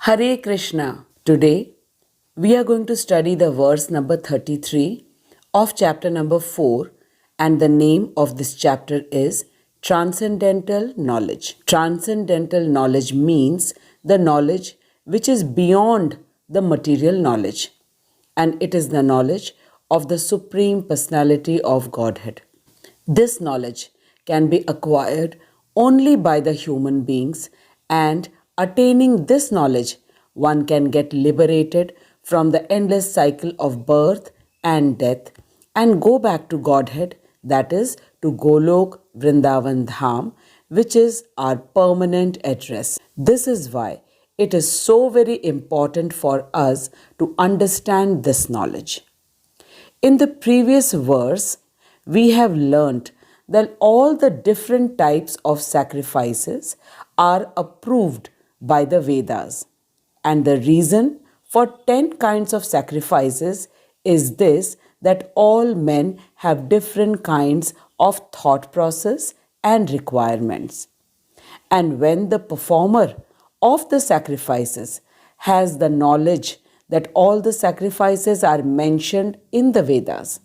Hare Krishna. Today we are going to study the verse number 33 of chapter number 4, and the name of this chapter is Transcendental Knowledge. Transcendental knowledge means the knowledge which is beyond the material knowledge, and it is the knowledge of the Supreme Personality of Godhead. This knowledge can be acquired only by the human beings, and attaining this knowledge, one can get liberated from the endless cycle of birth and death and go back to Godhead, that is, to Golok Vrindavan Dham, which is our permanent address. This is why it is so very important for us to understand this knowledge. In the previous verse, we have learnt that all the different types of sacrifices are approved by the Vedas. And the reason for 10 kinds of sacrifices is this, that all men have different kinds of thought process and requirements. And when the performer of the sacrifices has the knowledge that all the sacrifices are mentioned in the Vedas,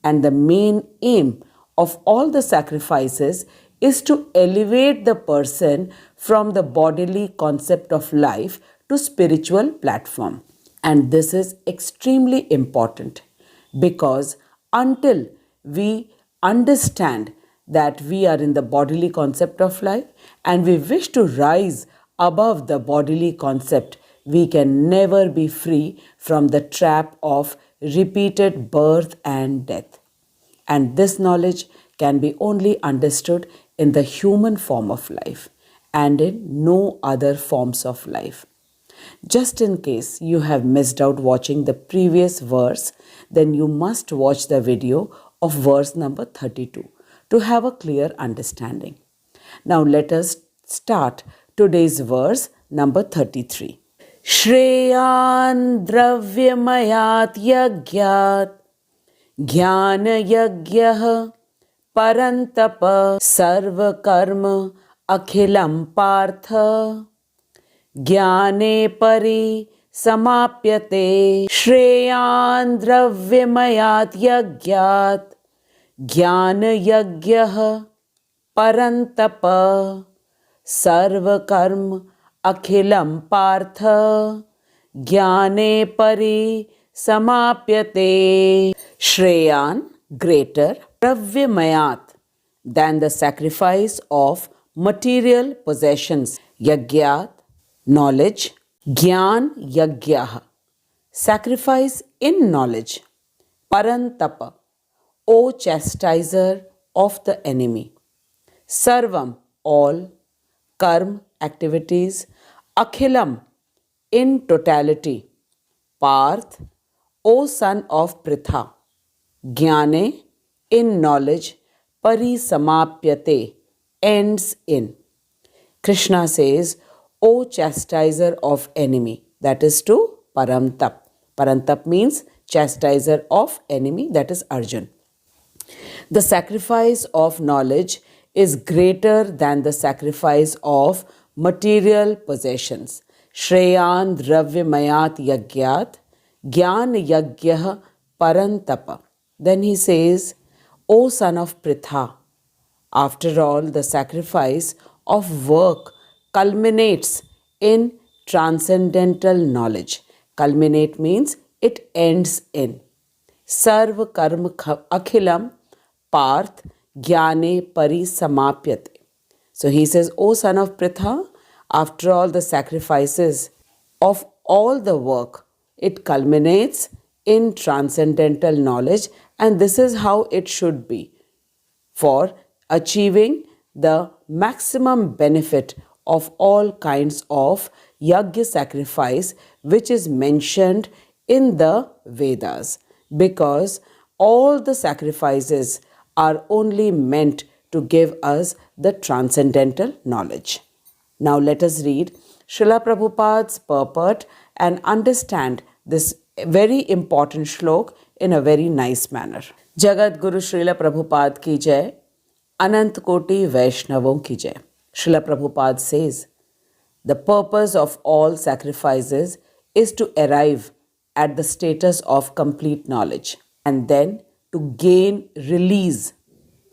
and the main aim of all the sacrifices is to elevate the person from the bodily concept of life to spiritual platform. And this is extremely important, because until we understand that we are in the bodily concept of life and we wish to rise above the bodily concept, we can never be free from the trap of repeated birth and death. And this knowledge can be only understood in the human form of life and in no other forms of life. Just in case you have missed out watching the previous verse, then you must watch the video of verse number 32 to have a clear understanding. Now let us start today's verse number 33. Shreyan dravyamayat yagyat ज्ञान यज्ञः परन्तप सर्वकर्म अखिलं पार्थ ज्ञाने परिसमाप्यते श्रेयान् द्रव्यमयात् यज्ञात् ज्ञान यज्ञः परन्तप सर्वकर्म अखिलं पार्थ ज्ञाने परिसमाप्यते. Shreyan, greater, Dravyamayat, than the sacrifice of material possessions. Yagyat, knowledge. Gyan Yagyaha, sacrifice in knowledge. Parantapa, O chastiser of the enemy. Sarvam, all. Karm, activities. Akhilam, in totality. Parth, O son of Pritha. Jnane, in knowledge. Parisamapyate, ends in. Krishna says, O chastiser of enemy, that is to Parantap. Parantap means chastiser of enemy, that is Arjun. The sacrifice of knowledge is greater than the sacrifice of material possessions. Shreyan dravyamayat yagyat Gyan yagyah parantapa. Then he says, O son of Pritha, after all, the sacrifice of work culminates in transcendental knowledge. Culminate means it ends in. Sarva karma akhilam parth jnane parisamapyate. So he says, O son of Pritha, after all the sacrifices of all the work, it culminates in transcendental knowledge, and this is how it should be for achieving the maximum benefit of all kinds of yagya sacrifice which is mentioned in the Vedas, because all the sacrifices are only meant to give us the transcendental knowledge. Now let us read Srila Prabhupada's purport and understand this very important shlok in a very nice manner. Jagat Guru Srila Prabhupada ki jai, Anant Koti Vaishnavon ki jai. Srila Prabhupada says, The purpose of all sacrifices is to arrive at the status of complete knowledge and then to gain release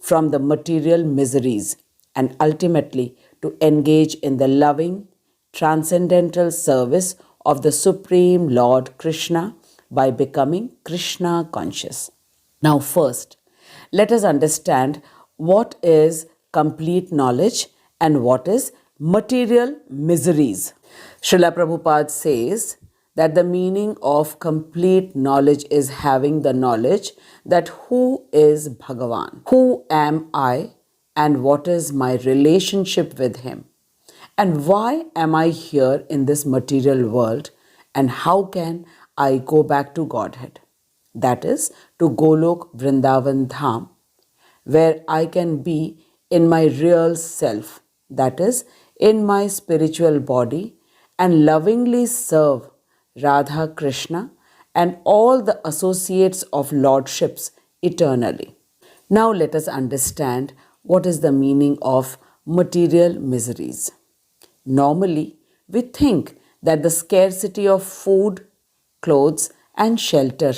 from the material miseries and ultimately to engage in the loving, transcendental service of the Supreme Lord Krishna by becoming Krishna conscious. Now, first, let us understand what is complete knowledge and what is material miseries. Srila Prabhupada says that the meaning of complete knowledge is having the knowledge that who is Bhagavan, who am I, and what is my relationship with him, and why am I here in this material world, and how can I go back to Godhead, that is, to Golok Vrindavan Dham, where I can be in my real self, that is, in my spiritual body, and lovingly serve Radha Krishna and all the associates of lordships eternally. Now let us understand what is the meaning of material miseries. Normally, we think that the scarcity of food, clothes, and shelter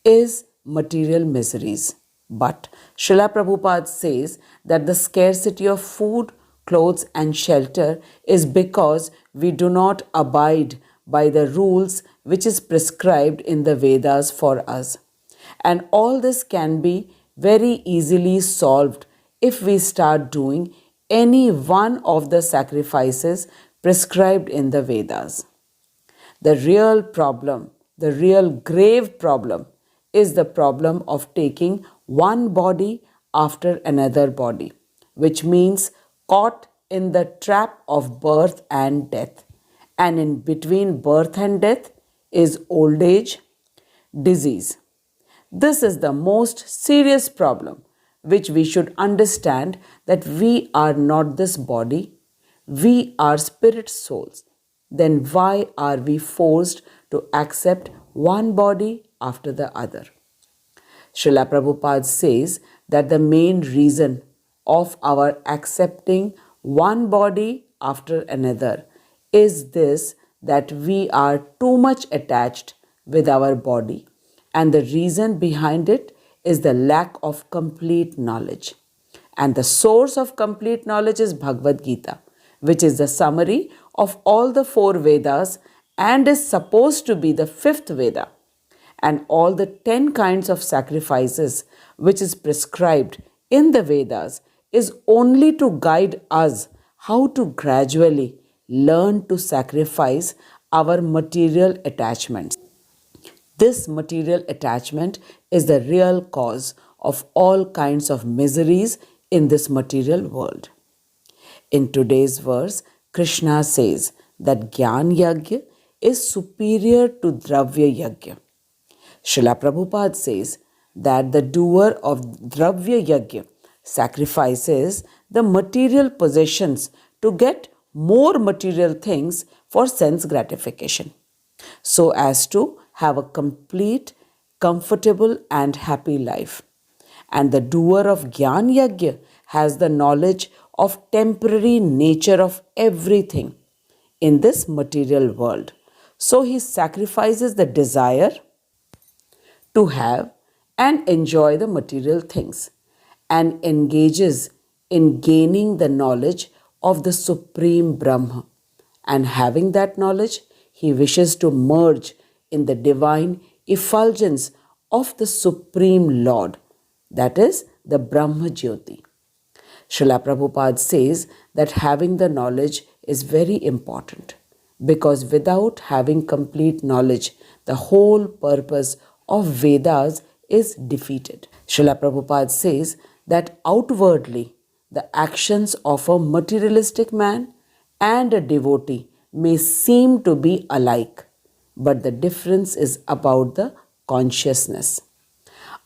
is material miseries. But Srila Prabhupada says that the scarcity of food, clothes, and shelter is because we do not abide by the rules which is prescribed in the Vedas for us. And all this can be very easily solved if we start doing any one of the sacrifices prescribed in the Vedas. The real problem, the real grave problem, is the problem of taking one body after another body, which means caught in the trap of birth and death. And in between birth and death is old age, disease. This is the most serious problem which we should understand, that we are not this body, we are spirit souls. Then why are we forced to accept one body after the other? Srila Prabhupada says that the main reason of our accepting one body after another is this, that we are too much attached with our body, and the reason behind it is the lack of complete knowledge. And the source of complete knowledge is Bhagwat Gita, which is the summary of all the four Vedas and is supposed to be the fifth Veda. And all the 10 kinds of sacrifices which is prescribed in the Vedas is only to guide us how to gradually learn to sacrifice our material attachments. This material attachment is the real cause of all kinds of miseries in this material world. In today's verse, Krishna says that Gyan Yagya is superior to Dravya Yagya. Srila Prabhupada says that the doer of Dravya Yagya sacrifices the material possessions to get more material things for sense gratification, so as to have a complete, comfortable, and happy life. And the doer of Gyan Yagya has the knowledge of temporary nature of everything in this material world. So he sacrifices the desire to have and enjoy the material things and engages in gaining the knowledge of the Supreme Brahma. And having that knowledge, he wishes to merge in the divine effulgence of the Supreme Lord, that is the Brahma Jyoti. Srila Prabhupada says that having the knowledge is very important, because without having complete knowledge, the whole purpose of Vedas is defeated. Srila Prabhupada says that outwardly, the actions of a materialistic man and a devotee may seem to be alike, but the difference is about the consciousness.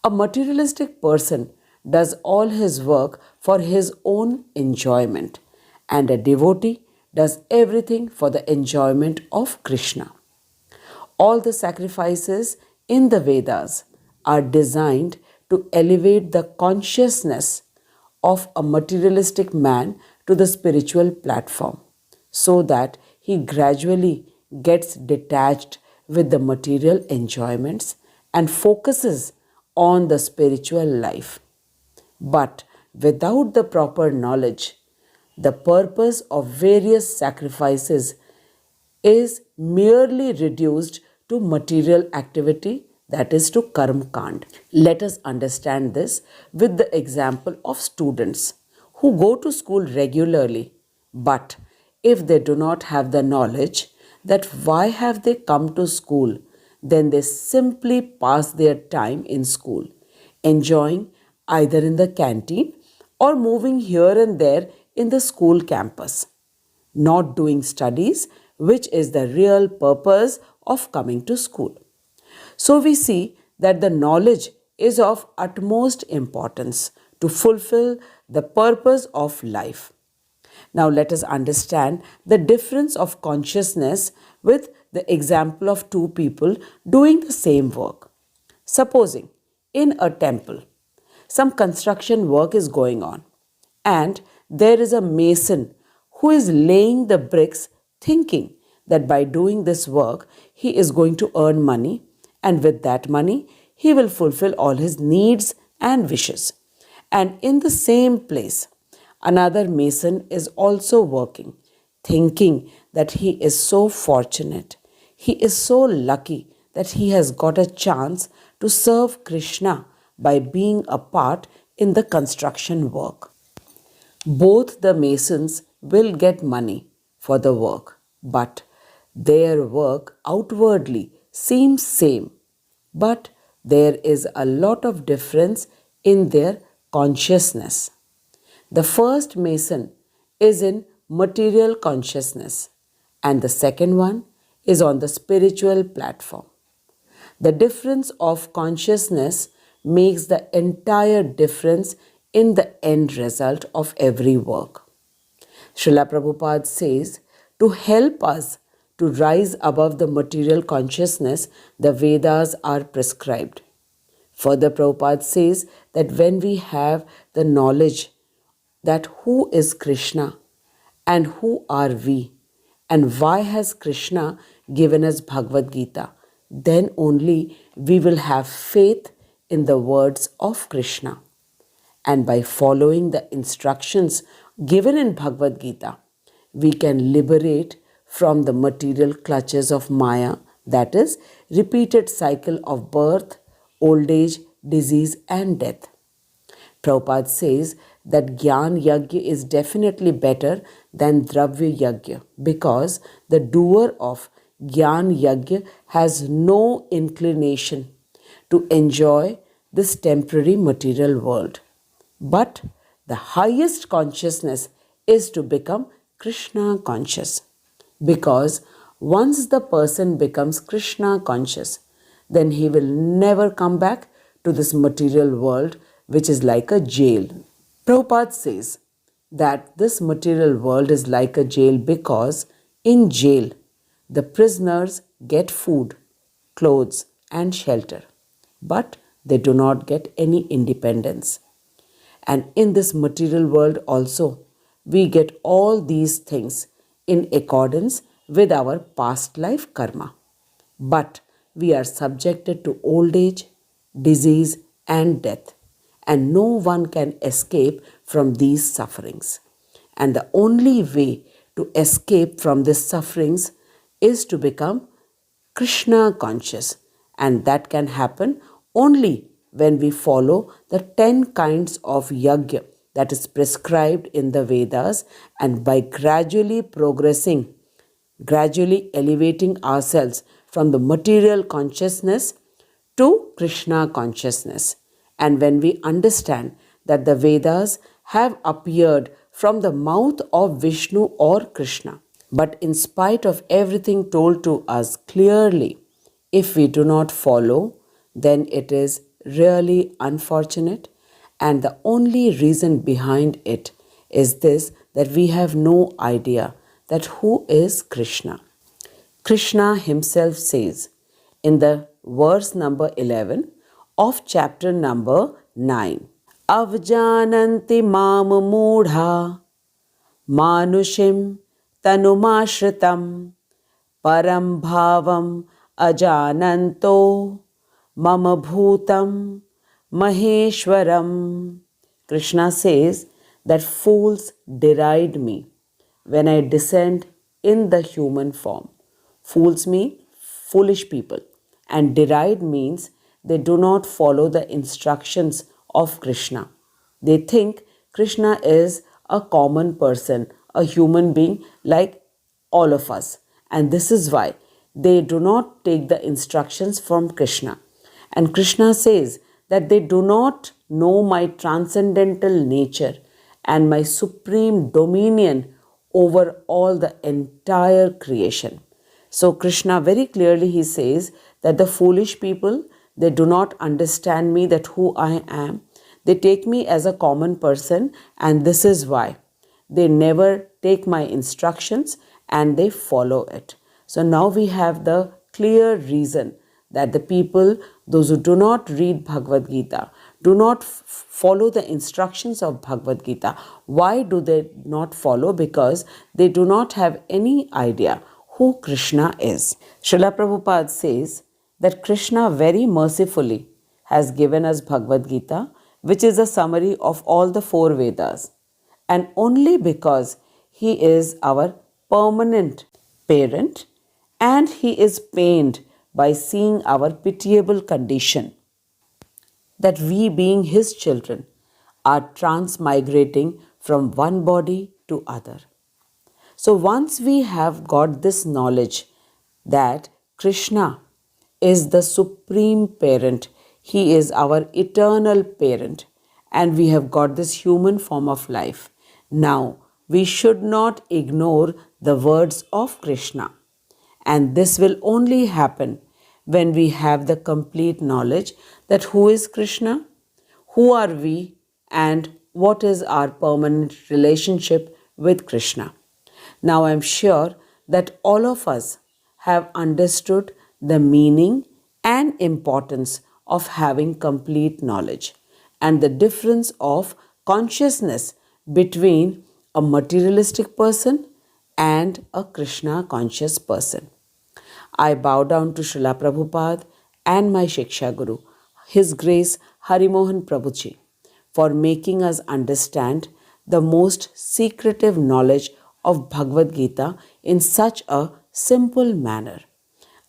A materialistic person does all his work for his own enjoyment, and a devotee does everything for the enjoyment of Krishna. All the sacrifices in the Vedas are designed to elevate the consciousness of a materialistic man to the spiritual platform, so that he gradually gets detached with the material enjoyments and focuses on the spiritual life. But without the proper knowledge, the purpose of various sacrifices is merely reduced to material activity, that is to karma kand. Let us understand this with the example of students who go to school regularly, but if they do not have the knowledge that why have they come to school, then they simply pass their time in school, enjoying either in the canteen or moving here and there in the school campus, not doing studies, which is the real purpose of coming to school. So we see that the knowledge is of utmost importance to fulfill the purpose of life. Now let us understand the difference of consciousness with the example of two people doing the same work. Supposing in a temple, some construction work is going on, and there is a mason who is laying the bricks thinking that by doing this work he is going to earn money, and with that money he will fulfill all his needs and wishes. And in the same place, another mason is also working, thinking that he is so fortunate, he is so lucky that he has got a chance to serve Krishna by being a part in the construction work. Both the masons will get money for the work, but their work outwardly seems same, but there is a lot of difference in their consciousness. The first mason is in material consciousness, and the second one is on the spiritual platform. The difference of consciousness makes the entire difference in the end result of every work. Srila Prabhupada says, to help us to rise above the material consciousness, the Vedas are prescribed. Further, Prabhupada says that when we have the knowledge that who is Krishna and who are we and why has Krishna given us Bhagwat Gita, then only we will have faith in the words of Krishna. And by following the instructions given in Bhagwat Gita, we can liberate from the material clutches of Maya, that is, repeated cycle of birth, old age, disease and death. Prabhupada says that Gyan Yajna is definitely better than Dravya Yajna because the doer of Gyan Yajna has no inclination to enjoy this temporary material world. But the highest consciousness is to become Krishna conscious. Because once the person becomes Krishna conscious, then he will never come back to this material world, which is like a jail. Prabhupada says that this material world is like a jail because in jail, the prisoners get food, clothes and shelter, but they do not get any independence. And in this material world also, we get all these things in accordance with our past life karma. But we are subjected to old age, disease and death, and no one can escape from these sufferings. And the only way to escape from these sufferings is to become Krishna conscious, and that can happen only when we follow the 10 kinds of yajna that is prescribed in the Vedas, and by gradually progressing, gradually elevating ourselves from the material consciousness to Krishna consciousness. And when we understand that the Vedas have appeared from the mouth of Vishnu or Krishna, but in spite of everything told to us clearly, if we do not follow, then it is really unfortunate. And the only reason behind it is this, that we have no idea that who is Krishna. Krishna himself says in the verse number 11 of chapter number 9, Avjananti mam moodha manushim tanumashritam param bhavam ajananto mama bhutam maheshwaram. Krishna says that fools deride me when I descend in the human form. Fools mean foolish people, and deride means they do not follow the instructions of Krishna. They think Krishna is a common person, a human being like all of us, and this is why they do not take the instructions from Krishna. And Krishna says that they do not know my transcendental nature and my supreme dominion over all the entire creation. So Krishna very clearly he says that the foolish people, they do not understand me, that who I am. They take me as a common person, and this is why they never take my instructions and they follow it. So now we have the clear reason that the people, those who do not read Bhagavad Gita, do not follow the instructions of Bhagavad Gita. Why do they not follow? Because they do not have any idea who Krishna is. Srila Prabhupada says that Krishna very mercifully has given us Bhagavad Gita, which is a summary of all the four Vedas. And only because he is our permanent parent and he is pained by seeing our pitiable condition, that we being his children are transmigrating from one body to other. So once we have got this knowledge that Krishna is the supreme parent, he is our eternal parent, and we have got this human form of life. Now we should not ignore the words of Krishna. And this will only happen when we have the complete knowledge that who is Krishna, who are we, and what is our permanent relationship with Krishna. Now I am sure that all of us have understood the meaning and importance of having complete knowledge and the difference of consciousness between a materialistic person and a Krishna conscious person. I bow down to Srila Prabhupada and my Shiksha Guru, His Grace Harimohan Prabhuji, for making us understand the most secretive knowledge of Bhagavad Gita in such a simple manner.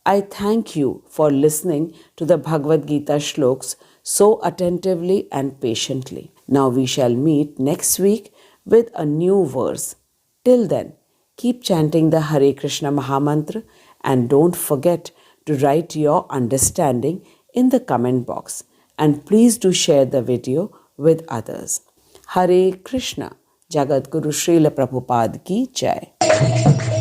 I thank you for listening to the Bhagavad Gita shloks so attentively and patiently. Now we shall meet next week with a new verse. Till then, keep chanting the Hare Krishna Mahamantra and don't forget to write your understanding in the comment box. And please do share the video with others. Hare Krishna. Jagat Guru Srila Prabhupada ki Jai.